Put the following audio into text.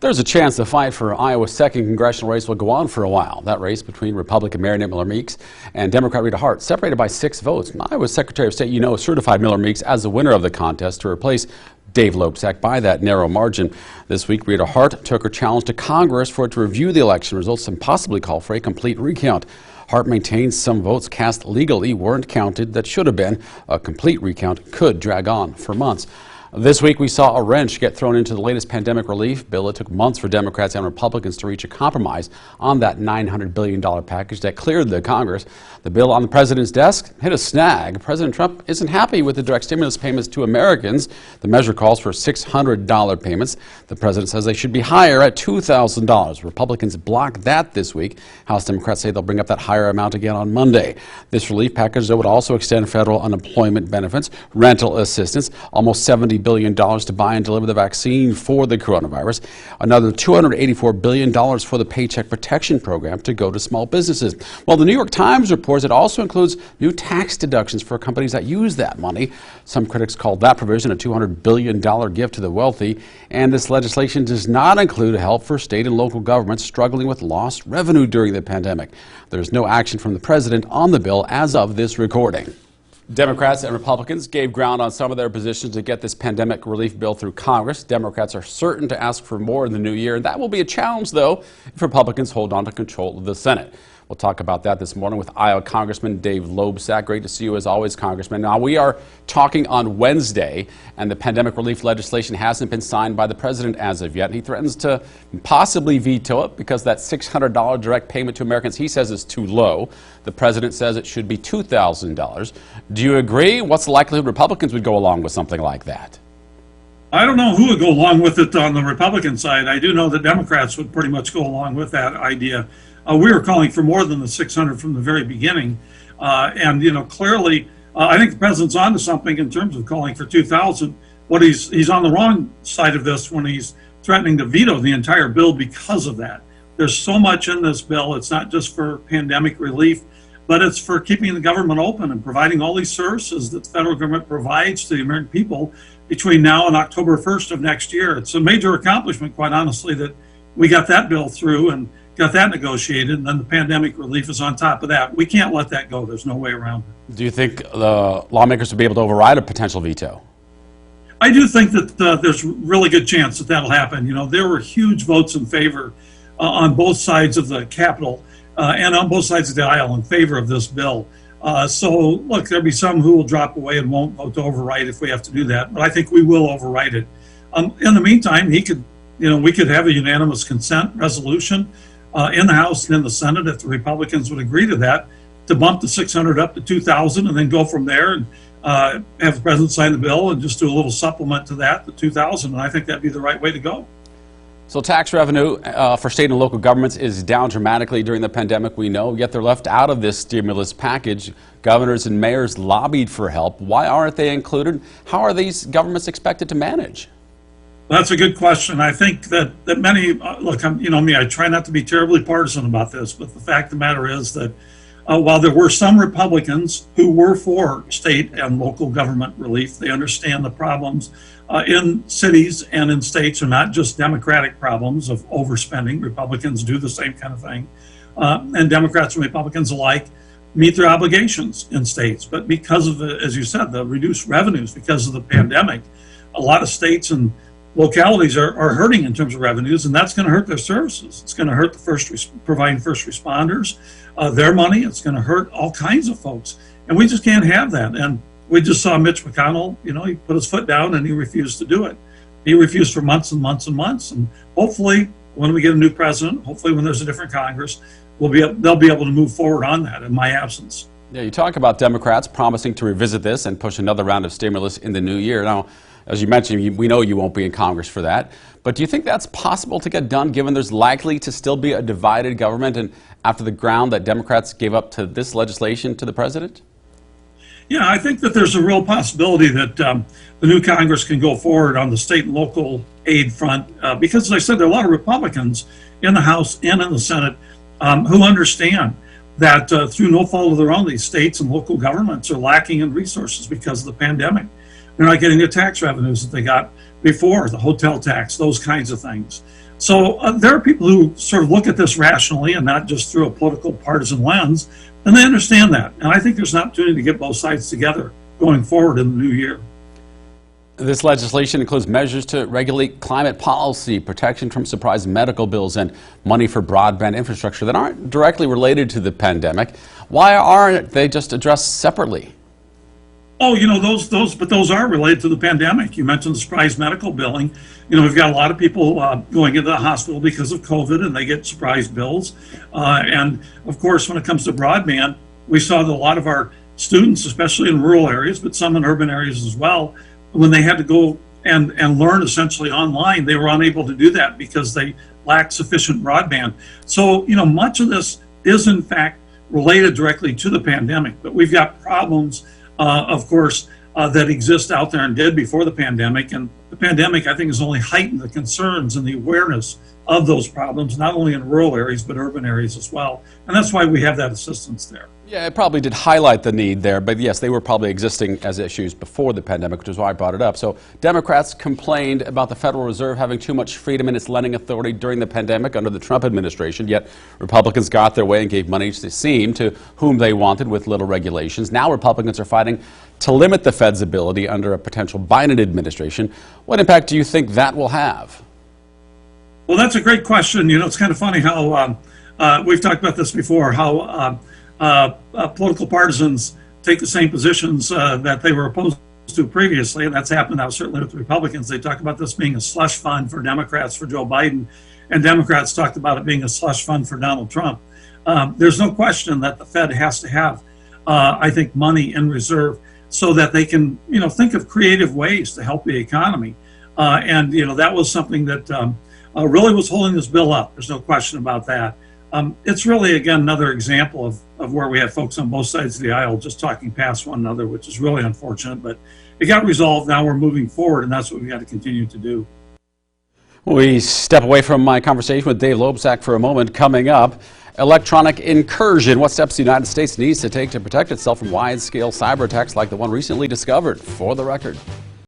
There's a chance the fight for Iowa's second congressional race will go on for a while. That race between Republican Mayor Miller Meeks and Democrat Rita Hart, separated by 6 votes. Iowa's Secretary of State, certified Miller Meeks as the winner of the contest to replace Dave Loebsack by that narrow margin. This week, Rita Hart took her challenge to Congress for it to review the election results and possibly call for a complete recount. Hart maintains some votes cast legally weren't counted that should have been. A complete recount could drag on for months. This week, we saw a wrench get thrown into the latest pandemic relief bill. It took months for Democrats and Republicans to reach a compromise on that $900 billion package that cleared the Congress. The bill on the president's desk hit a snag. President Trump isn't happy with the direct stimulus payments to Americans. The measure calls for $600 payments. The president says they should be higher at $2,000. Republicans blocked that this week. House Democrats say they'll bring up that higher amount again on Monday. This relief package, though, would also extend federal unemployment benefits, rental assistance, almost $70 billion to buy and deliver the vaccine for the coronavirus, another $284 billion for the Paycheck Protection Program to go to small businesses. Well, the New York Times reports it also includes new tax deductions for companies that use that money. Some critics called that provision a $200 billion gift to the wealthy, and this legislation does not include help for state and local governments struggling with lost revenue during the pandemic. There's no action from the president on the bill as of this recording. Democrats and Republicans gave ground on some of their positions to get this pandemic relief bill through Congress. Democrats are certain to ask for more in the new year. That will be a challenge, though, if Republicans hold on to control of the Senate. We'll talk about that this morning with Iowa Congressman Dave Loebsack. Great to see you as always, Congressman. Now, we are talking on Wednesday, and the pandemic relief legislation hasn't been signed by the president as of yet. He threatens to possibly veto it because that $600 direct payment to Americans he says is too low. The president says it should be $2,000. Do you agree? What's the likelihood Republicans would go along with something like that? I don't know who would go along with it on the Republican side. I do know that Democrats would pretty much go along with that idea. We were calling for more than the 600 from the very beginning. Clearly, I think the president's onto something in terms of calling for 2,000. What he's on the wrong side of this when he's threatening to veto the entire bill because of that. There's so much in this bill. It's not just for pandemic relief, but it's for keeping the government open and providing all these services that the federal government provides to the American people between now and October 1st of next year. It's a major accomplishment, quite honestly, that we got that bill through and got that negotiated, and then the pandemic relief is on top of that. We can't let that go. There's no way around it. Do you think the lawmakers would be able to override a potential veto? I do think that there's a really good chance that that'll happen. There were huge votes in favor on both sides of the Capitol and on both sides of the aisle in favor of this bill. Look, there'll be some who will drop away and won't vote to override if we have to do that, but I think we will override it. In the meantime, we could have a unanimous consent resolution in the House and in the Senate, if the Republicans would agree to that, to bump the 600 up to 2,000 and then go from there and have the president sign the bill and just do a little supplement to that, the 2,000, and I think that'd be the right way to go. So tax revenue for state and local governments is down dramatically during the pandemic, we know, yet they're left out of this stimulus package. Governors and mayors lobbied for help. Why aren't they included? How are these governments expected to manage? That's a good question. I think that many, look, me, I try not to be terribly partisan about this, but the fact of the matter is that while there were some Republicans who were for state and local government relief, they understand the problems in cities and in states are not just Democratic problems of overspending. Republicans do the same kind of thing. And Democrats and Republicans alike meet their obligations in states. But because of the, as you said, the reduced revenues because of the pandemic, a lot of states and localities are hurting in terms of revenues, and that's going to hurt their services. It's going to hurt the providing first responders, their money. It's going to hurt all kinds of folks, and we just can't have that. And we just saw Mitch McConnell. He put his foot down and he refused to do it. He refused for months and months and months. And hopefully, when we get a new president, hopefully when there's a different Congress, they'll be able to move forward on that in my absence. Yeah, you talk about Democrats promising to revisit this and push another round of stimulus in the new year. Now, as you mentioned, we know you won't be in Congress for that. But do you think that's possible to get done, given there's likely to still be a divided government and after the ground that Democrats gave up to this legislation to the president? Yeah, I think that there's a real possibility that the new Congress can go forward on the state and local aid front because, as I said, there are a lot of Republicans in the House and in the Senate who understand that through no fault of their own, these states and local governments are lacking in resources because of the pandemic. They're not getting the tax revenues that they got before, the hotel tax, those kinds of things. So there are people who sort of look at this rationally and not just through a political partisan lens, and they understand that. And I think there's an opportunity to get both sides together going forward in the new year. This legislation includes measures to regulate climate policy, protection from surprise medical bills, and money for broadband infrastructure that aren't directly related to the pandemic. Why aren't they just addressed separately? Oh, those are related to the pandemic. You mentioned the surprise medical billing. We've got a lot of people going into the hospital because of COVID, and they get surprise bills. And of course, when it comes to broadband, we saw that a lot of our students, especially in rural areas, but some in urban areas as well, when they had to go and learn essentially online, they were unable to do that because they lacked sufficient broadband. So, much of this is in fact related directly to the pandemic, but we've got problems of course, that exist out there and did before the pandemic. And the pandemic, I think, has only heightened the concerns and the awareness of those problems, not only in rural areas, but urban areas as well. And that's why we have that assistance there. Yeah, it probably did highlight the need there, but yes, they were probably existing as issues before the pandemic, which is why I brought it up. So Democrats complained about the Federal Reserve having too much freedom in its lending authority during the pandemic under the Trump administration, yet Republicans got their way and gave money to whom they wanted with little regulations. Now Republicans are fighting to limit the Fed's ability under a potential Biden administration. What impact do you think that will have? Well, that's a great question. It's kind of funny how we've talked about this before, how political partisans take the same positions that they were opposed to previously, and that's happened now certainly with the Republicans. They talk about this being a slush fund for Democrats for Joe Biden, and Democrats talked about it being a slush fund for Donald Trump. There's no question that the Fed has to have, I think, money in reserve so that they can, think of creative ways to help the economy. And that was something that really was holding this bill up. There's no question about that. It's really, again, another example of where we have folks on both sides of the aisle just talking past one another, which is really unfortunate. But it got resolved. Now we're moving forward, and that's what we got to continue to do. We step away from my conversation with Dave Loebsack for a moment. Coming up, electronic incursion. What steps the United States needs to take to protect itself from wide-scale cyber attacks like the one recently discovered. For the record.